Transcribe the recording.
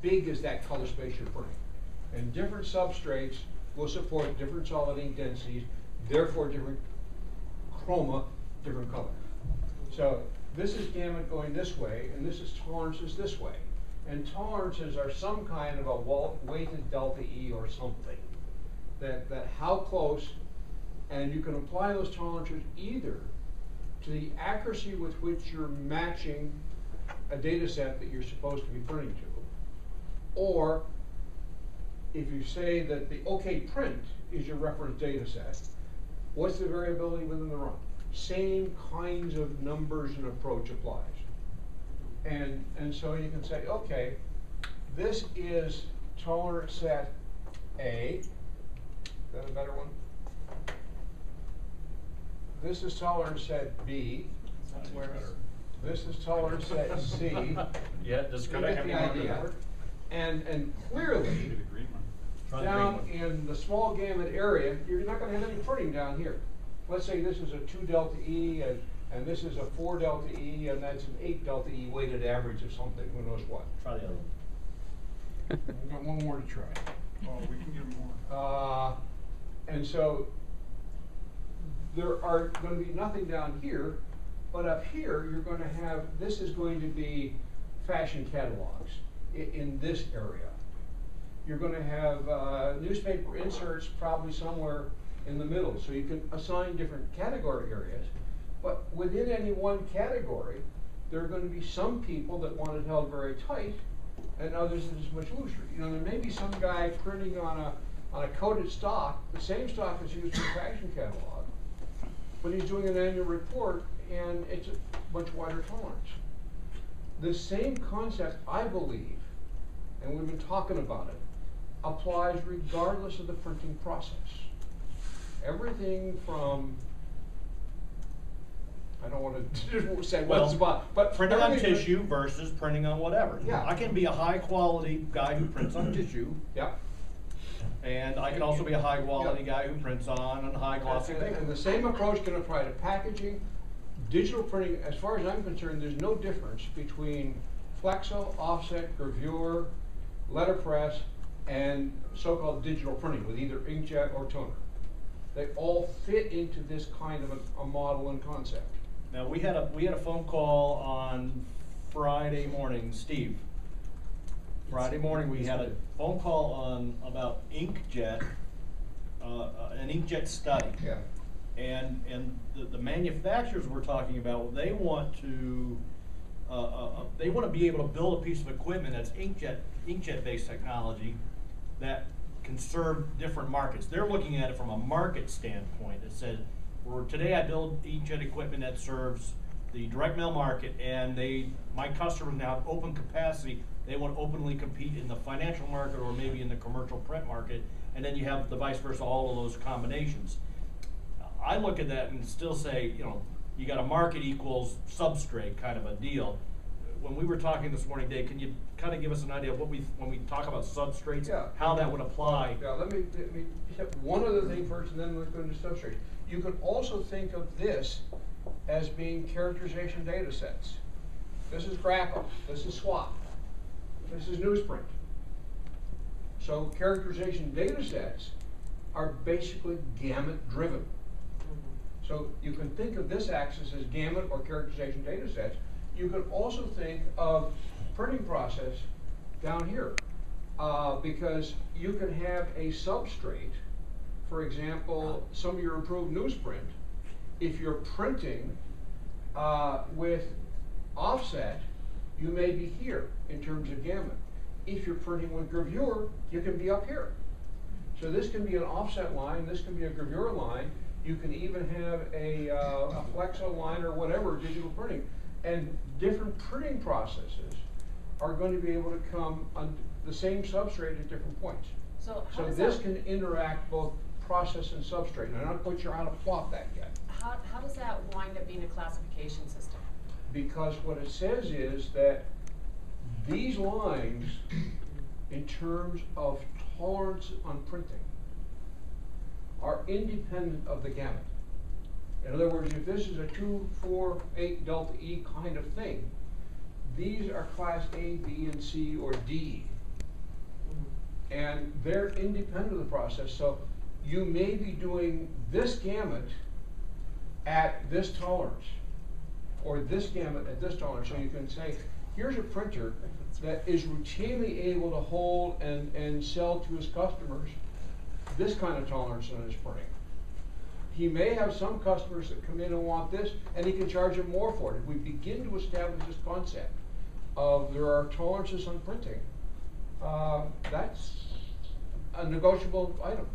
big is that color space you're printing. And different substrates will support different solid ink densities, therefore different chroma, different color. So this is gamut going this way, and this is tolerances this way. And tolerances are some kind of a weighted delta E or something. That how close, and you can apply those tolerances either to the accuracy with which you're matching a data set that you're supposed to be printing to, or if you say that the OK print is your reference data set, what's the variability within the run? Same kinds of numbers and approach applies. And so you can say, okay, this is tolerance set A. Is that a better one? This is tolerance set B. That's where this is tolerance set C. Yeah, just you get the idea. And clearly, down in the small gamut area, you're not going to have any printing down here. Let's say this is a 2 delta E, and this is a 4 delta E, and that's an 8 delta E weighted average of something, who knows what. Try the other one. We've got one more to try. Oh, we can get more. And so there are going to be nothing down here, but up here you're going to have, this is going to be fashion catalogs in this area. You're going to have newspaper inserts probably somewhere in the middle, so you can assign different category areas, but within any one category there are going to be some people that want it held very tight and others that is much looser. You know, there may be some guy printing on a coated stock, the same stock that's used for the fashion catalog, but he's doing an annual report and it's a much wider tolerance. The same concept, I believe, and we've been talking about it, applies regardless of the printing process. Everything from, I don't want to say what's about, but printing on tissue versus printing on whatever. Yeah. I can be a high quality guy who prints on tissue. Yeah. And I can also be a high quality guy who prints on high glossy paper. And the same approach can apply to packaging. Digital printing, as far as I'm concerned, there's no difference between flexo, offset, gravure, letterpress, and so-called digital printing with either inkjet or toner. They all fit into this kind of a model and concept. Now we had a phone call on Friday morning, Steve. Friday morning we had a phone call on about inkjet, an inkjet study. Yeah. And the manufacturers we're talking about, they want to be able to build a piece of equipment that's inkjet based technology that can serve different markets. They're looking at it from a market standpoint. It says, today I build inkjet equipment that serves the direct mail market, and my customers now have open capacity. They want to openly compete in the financial market or maybe in the commercial print market, and then you have the vice versa, all of those combinations. I look at that and still say, you know, you got a market equals substrate kind of a deal. When we were talking this morning, Dave, can you kind of give us an idea of what when we talk about substrates, how that would apply? Yeah, let me hit one other thing first, and then we'll go into substrates. You can also think of this as being characterization data sets. This is graphic, this is SWOT, this is newsprint. So characterization data sets are basically gamut driven. So you can think of this axis as gamut or characterization data sets. You could also think of printing process down here, because you can have a substrate, for example, some of your improved newsprint. If you're printing with offset, you may be here in terms of gamut. If you're printing with gravure, you can be up here. So this can be an offset line, this can be a gravure line. You can even have a flexo line or whatever, digital printing. And different printing processes are going to be able to come on the same substrate at different points. So this can interact both process and substrate. And I'm not quite sure how to plot that yet. How does that wind up being a classification system? Because what it says is that these lines, in terms of tolerance on printing, are independent of the gamut. In other words, if this is a 2, 4, 8 delta E kind of thing, these are class A, B, and C, or D. And they're independent of the process, so you may be doing this gamut at this tolerance, or this gamut at this tolerance, so you can say, here's a printer that is routinely able to hold and sell to his customers this kind of tolerance on his printing. He may have some customers that come in and want this, and he can charge them more for it. If we begin to establish this concept of there are tolerances on printing, that's a negotiable item.